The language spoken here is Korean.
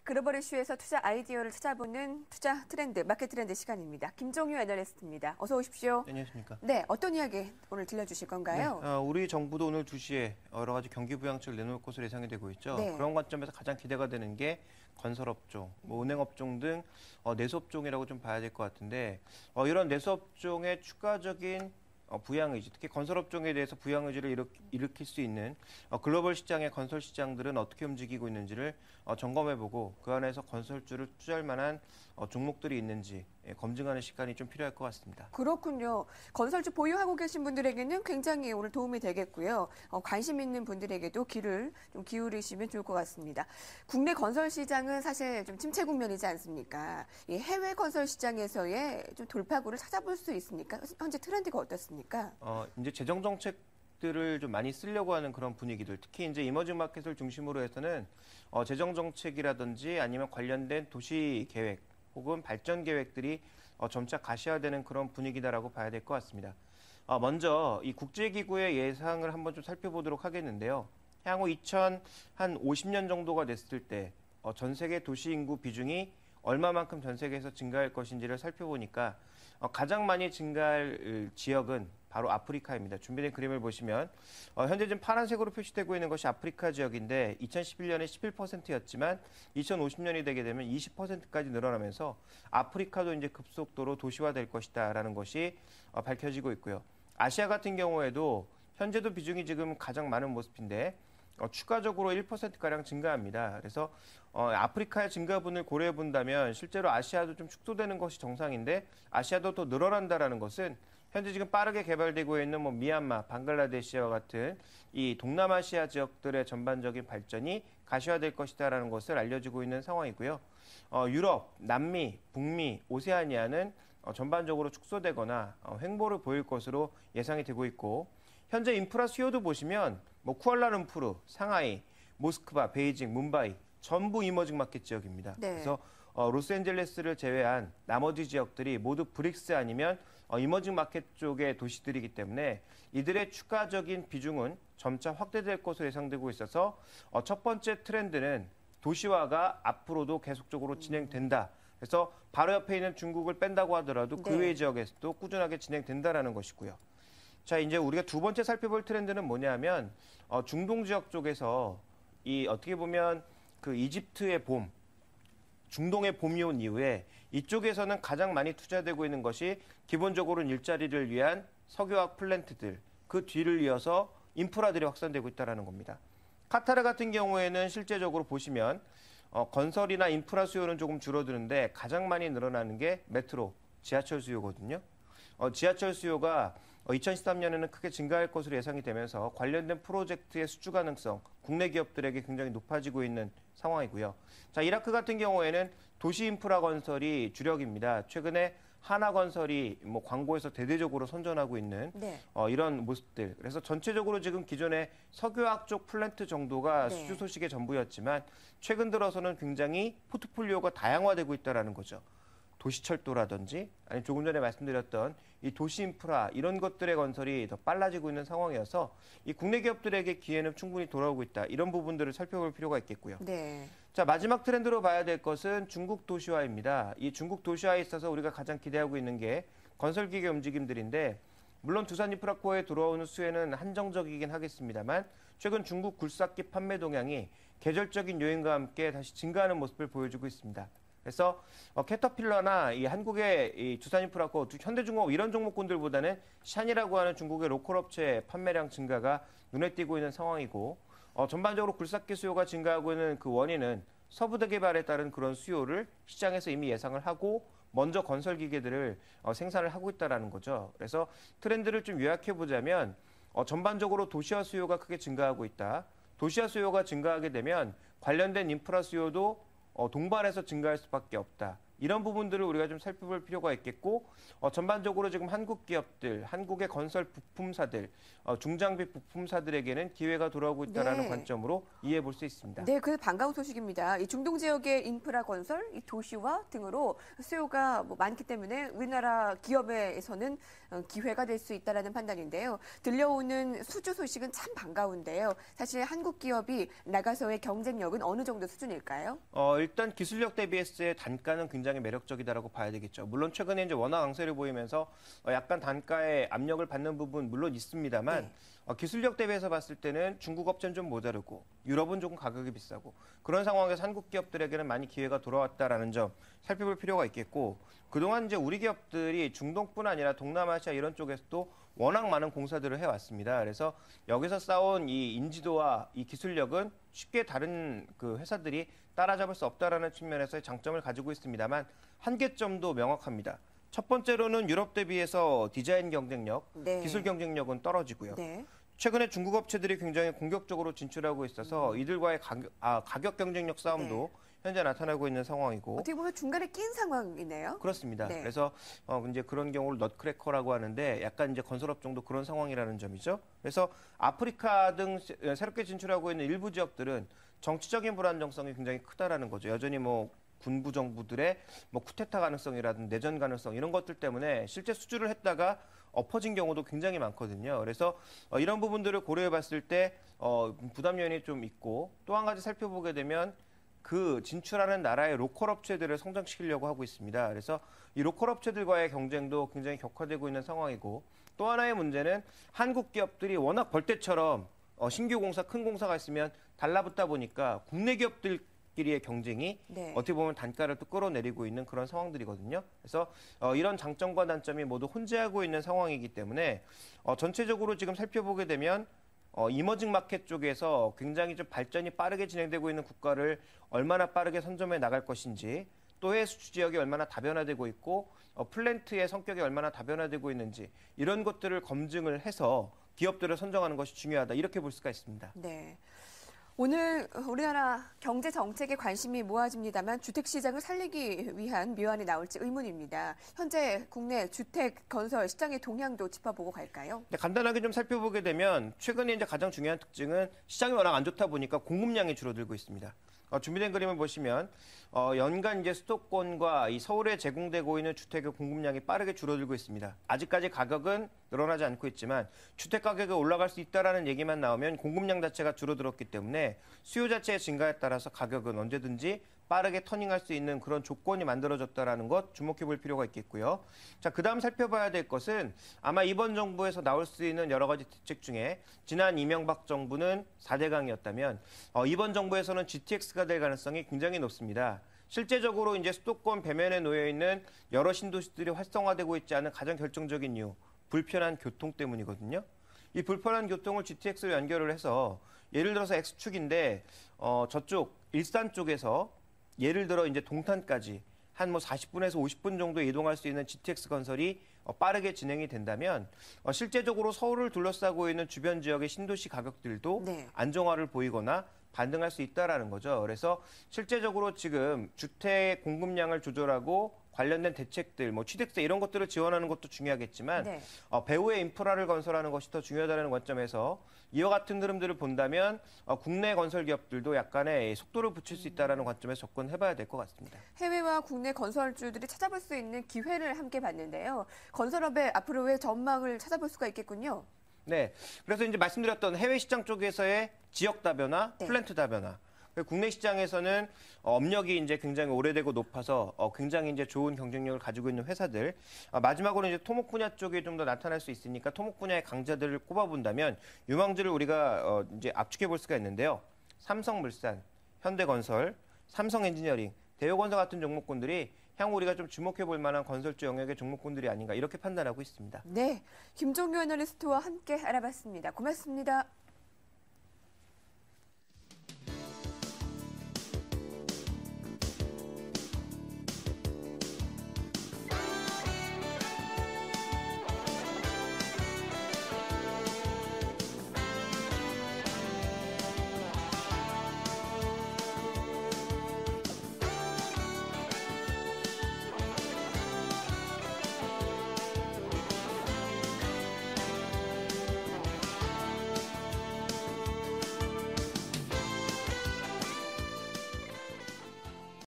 글로벌 이슈에서 투자 아이디어를 찾아보는 투자 트렌드, 마켓 트렌드 시간입니다. 김종유 애널리스트입니다. 어서 오십시오. 안녕하십니까. 네, 어떤 이야기 오늘 들려주실 건가요? 네, 우리 정부도 오늘 2시에 여러 가지 경기 부양책을 내놓을 것으로 예상이 되고 있죠. 네. 그런 관점에서 가장 기대가 되는 게 건설업종, 은행업종 등 내수업종이라고 좀 봐야 될 것 같은데 이런 내수업종의 추가적인 부양 의지, 특히 건설업종에 대해서 부양 의지를 일으킬 수 있는 글로벌 시장의 건설 시장들은 어떻게 움직이고 있는지를 점검해보고 그 안에서 건설주를 투자할 만한 종목들이 있는지 검증하는 시간이 좀 필요할 것 같습니다. 그렇군요. 건설주 보유하고 계신 분들에게는 굉장히 오늘 도움이 되겠고요. 관심 있는 분들에게도 귀를 좀 기울이시면 좋을 것 같습니다. 국내 건설 시장은 사실 좀 침체 국면이지 않습니까? 이 해외 건설 시장에서의 좀 돌파구를 찾아볼 수 있습니까? 현재 트렌드가 어떻습니까? 이제 재정 정책들을 좀 많이 쓰려고 하는 그런 분위기들, 특히 이제 이머징 마켓을 중심으로 해서는 재정 정책이라든지 아니면 관련된 도시 계획 혹은 발전 계획들이 점차 가시화되는 그런 분위기다라고 봐야 될 것 같습니다. 먼저 이 국제기구의 예상을 한번 좀 살펴보도록 하겠는데요. 향후 2050년 정도가 됐을 때 전 세계 도시 인구 비중이 얼마만큼 전 세계에서 증가할 것인지를 살펴보니까 가장 많이 증가할 지역은 바로 아프리카입니다. 준비된 그림을 보시면 현재 지금 파란색으로 표시되고 있는 것이 아프리카 지역인데 2011년에 11%였지만 2050년이 되게 되면 20%까지 늘어나면서 아프리카도 이제 급속도로 도시화될 것이다라는 것이 밝혀지고 있고요. 아시아 같은 경우에도 현재도 비중이 지금 가장 많은 모습인데 추가적으로 1%가량 증가합니다. 그래서 아프리카의 증가분을 고려해 본다면 실제로 아시아도 좀 축소되는 것이 정상인데 아시아도 더 늘어난다라는 것은 현재 지금 빠르게 개발되고 있는 미얀마, 방글라데시와 같은 이 동남아시아 지역들의 전반적인 발전이 가시화될 것이다라는 것을 알려지고 있는 상황이고요. 유럽, 남미, 북미, 오세아니아는 전반적으로 축소되거나 횡보를 보일 것으로 예상이 되고 있고 현재 인프라 수요도 보시면 쿠알라룸푸르, 상하이, 모스크바, 베이징, 뭄바이 전부 이머징 마켓 지역입니다. 네. 그래서 로스앤젤레스를 제외한 나머지 지역들이 모두 브릭스 아니면 이머징 마켓 쪽의 도시들이기 때문에 이들의 추가적인 비중은 점차 확대될 것으로 예상되고 있어서 첫 번째 트렌드는 도시화가 앞으로도 계속적으로 진행된다. 그래서 바로 옆에 있는 중국을 뺀다고 하더라도 그 외의 지역에서도 꾸준하게 진행된다라는 것이고요. 자, 이제 우리가 두 번째 살펴볼 트렌드는 뭐냐면 중동 지역 쪽에서 이 어떻게 보면 그 이집트의 봄, 중동의 봄이 온 이후에 이쪽에서는 가장 많이 투자되고 있는 것이 기본적으로는 일자리를 위한 석유화학 플랜트들, 그 뒤를 이어서 인프라들이 확산되고 있다는 겁니다. 카타르 같은 경우에는 실제적으로 보시면 건설이나 인프라 수요는 조금 줄어드는데 가장 많이 늘어나는 게 메트로, 지하철 수요거든요. 지하철 수요가 2013년에는 크게 증가할 것으로 예상이 되면서 관련된 프로젝트의 수주 가능성, 국내 기업들에게 굉장히 높아지고 있는 상황이고요. 자, 이라크 같은 경우에는 도시 인프라 건설이 주력입니다. 최근에 하나건설이 광고에서 대대적으로 선전하고 있는 이런 모습들. 그래서 전체적으로 지금 기존의 석유화학 쪽 플랜트 정도가 수주 소식의 전부였지만 최근 들어서는 굉장히 포트폴리오가 다양화되고 있다는 거죠. 도시철도라든지 아니 조금 전에 말씀드렸던 이 도시 인프라 이런 것들의 건설이 더 빨라지고 있는 상황이어서 이 국내 기업들에게 기회는 충분히 돌아오고 있다. 이런 부분들을 살펴볼 필요가 있겠고요. 네. 자, 마지막 트렌드로 봐야 될 것은 중국 도시화입니다. 이 중국 도시화에 있어서 우리가 가장 기대하고 있는 게 건설기계 움직임들인데 물론 두산인프라코에 들어오는 수혜는 한정적이긴 하겠습니다만 최근 중국 굴삭기 판매 동향이 계절적인 요인과 함께 다시 증가하는 모습을 보여주고 있습니다. 그래서 캐터필러나 이 한국의 이 두산인프라코, 현대중공업 이런 종목군들보다는 샨이라고 하는 중국의 로컬 업체의 판매량 증가가 눈에 띄고 있는 상황이고 전반적으로 굴삭기 수요가 증가하고 있는 그 원인은 서부대 개발에 따른 그런 수요를 시장에서 이미 예상을 하고 먼저 건설 기계들을 생산을 하고 있다는 거죠. 그래서 트렌드를 좀 요약해 보자면 전반적으로 도시화 수요가 크게 증가하고 있다. 도시화 수요가 증가하게 되면 관련된 인프라 수요도 동반해서 증가할 수밖에 없다. 이런 부분들을 우리가 좀 살펴볼 필요가 있겠고 전반적으로 지금 한국 기업들, 한국의 건설 부품사들, 중장비 부품사들에게는 기회가 돌아오고 있다는 네. 관점으로 이해해 볼 수 있습니다. 네, 그 반가운 소식입니다. 이 중동 지역의 인프라 건설, 이 도시화 등으로 수요가 많기 때문에 우리나라 기업에서는 기회가 될 수 있다라는 판단인데요. 들려오는 수주 소식은 참 반가운데요. 사실 한국 기업이 나가서의 경쟁력은 어느 정도 수준일까요? 일단 기술력 대비해서의 단가는 굉장히 매력적이다라고 봐야 되겠죠. 물론 최근에 이제 워낙 강세를 보이면서 약간 단가에 압력을 받는 부분 물론 있습니다만 네. 기술력 대비해서 봤을 때는 중국 업체는 좀 모자르고 유럽은 조금 가격이 비싸고 그런 상황에서 한국 기업들에게는 많이 기회가 돌아왔다라는 점 살펴볼 필요가 있겠고 그동안 이제 우리 기업들이 중동뿐 아니라 동남아시아 이런 쪽에서도 워낙 많은 공사들을 해왔습니다. 그래서 여기서 쌓아온 이 인지도와 이 기술력은 쉽게 다른 그 회사들이 따라잡을 수 없다라는 측면에서의 장점을 가지고 있습니다만 한계점도 명확합니다. 첫 번째로는 유럽 대비해서 디자인 경쟁력, 네. 기술 경쟁력은 떨어지고요. 네. 최근에 중국 업체들이 굉장히 공격적으로 진출하고 있어서 이들과의 가격 경쟁력 싸움도 현재 나타나고 있는 상황이고 어떻게 보면 중간에 낀 상황이네요. 그렇습니다. 네. 그래서 이제 그런 경우를 넛크래커라고 하는데 약간 이제 건설업종도 그런 상황이라는 점이죠. 그래서 아프리카 등 새롭게 진출하고 있는 일부 지역들은 정치적인 불안정성이 굉장히 크다라는 거죠. 여전히 군부 정부들의 쿠데타 가능성이라든지 내전 가능성 이런 것들 때문에 실제 수주를 했다가 엎어진 경우도 굉장히 많거든요. 그래서 이런 부분들을 고려해 봤을 때 부담 요인이 좀 있고 또 한 가지 살펴보게 되면 그 진출하는 나라의 로컬 업체들을 성장시키려고 하고 있습니다. 그래서 이 로컬 업체들과의 경쟁도 굉장히 격화되고 있는 상황이고 또 하나의 문제는 한국 기업들이 워낙 벌떼처럼 신규 공사, 큰 공사가 있으면 달라붙다 보니까 국내 기업들끼리의 경쟁이 네. 어떻게 보면 단가를 또 끌어내리고 있는 그런 상황들이거든요. 그래서 이런 장점과 단점이 모두 혼재하고 있는 상황이기 때문에 전체적으로 지금 살펴보게 되면 이머징 마켓 쪽에서 굉장히 좀 발전이 빠르게 진행되고 있는 국가를 얼마나 빠르게 선점해 나갈 것인지 또 해외 수출 지역이 얼마나 다변화되고 있고 플랜트의 성격이 얼마나 다변화되고 있는지 이런 것들을 검증을 해서 기업들을 선정하는 것이 중요하다 이렇게 볼 수가 있습니다. 네. 오늘 우리나라 경제 정책에 관심이 모아집니다만 주택 시장을 살리기 위한 묘안이 나올지 의문입니다. 현재 국내 주택 건설 시장의 동향도 짚어보고 갈까요? 네, 간단하게 좀 살펴보게 되면 최근에 이제 가장 중요한 특징은 시장이 워낙 안 좋다 보니까 공급량이 줄어들고 있습니다. 준비된 그림을 보시면 연간 이제 수도권과 이 서울에 제공되고 있는 주택의 공급량이 빠르게 줄어들고 있습니다. 아직까지 가격은 늘어나지 않고 있지만 주택 가격이 올라갈 수 있다라는 얘기만 나오면 공급량 자체가 줄어들었기 때문에 수요 자체의 증가에 따라서 가격은 언제든지 빠르게 터닝할 수 있는 그런 조건이 만들어졌다라는 것 주목해 볼 필요가 있겠고요. 자, 그다음 살펴봐야 될 것은 아마 이번 정부에서 나올 수 있는 여러 가지 대책 중에 지난 이명박 정부는 4대강이었다면 이번 정부에서는 GTX가 될 가능성이 굉장히 높습니다. 실제적으로 이제 수도권 배면에 놓여 있는 여러 신도시들이 활성화되고 있지 않은 가장 결정적인 이유, 불편한 교통 때문이거든요. 이 불편한 교통을 GTX로 연결을 해서 예를 들어서 X축인데 저쪽 일산 쪽에서 예를 들어 이제 동탄까지 한 40분에서 50분 정도 이동할 수 있는 GTX 건설이 빠르게 진행이 된다면 실제적으로 서울을 둘러싸고 있는 주변 지역의 신도시 가격들도 네. 안정화를 보이거나 반등할 수 있다라는 거죠. 그래서 실제적으로 지금 주택 공급량을 조절하고 관련된 대책들, 취득세 이런 것들을 지원하는 것도 중요하겠지만 네. 배후의 인프라를 건설하는 것이 더 중요하다는 관점에서 이와 같은 흐름들을 본다면 국내 건설 기업들도 약간의 속도를 붙일 수 있다는 관점에서 접근해봐야 될 것 같습니다. 해외와 국내 건설주들이 찾아볼 수 있는 기회를 함께 봤는데요. 건설업의 앞으로의 전망을 찾아볼 수가 있겠군요. 네, 그래서 이제 말씀드렸던 해외 시장 쪽에서의 지역 다변화, 네. 플랜트 다변화. 국내 시장에서는 업력이 이제 굉장히 오래되고 높아서 굉장히 이제 좋은 경쟁력을 가지고 있는 회사들. 마지막으로 이제 토목 분야 쪽에 좀 더 나타날 수 있으니까 토목 분야의 강자들을 꼽아본다면 유망주를 우리가 이제 압축해 볼 수가 있는데요. 삼성물산, 현대건설, 삼성엔지니어링, 대우건설 같은 종목군들이 향후 우리가 좀 주목해 볼 만한 건설주 영역의 종목군들이 아닌가 이렇게 판단하고 있습니다. 네, 김종규 애널리스트와 함께 알아봤습니다. 고맙습니다.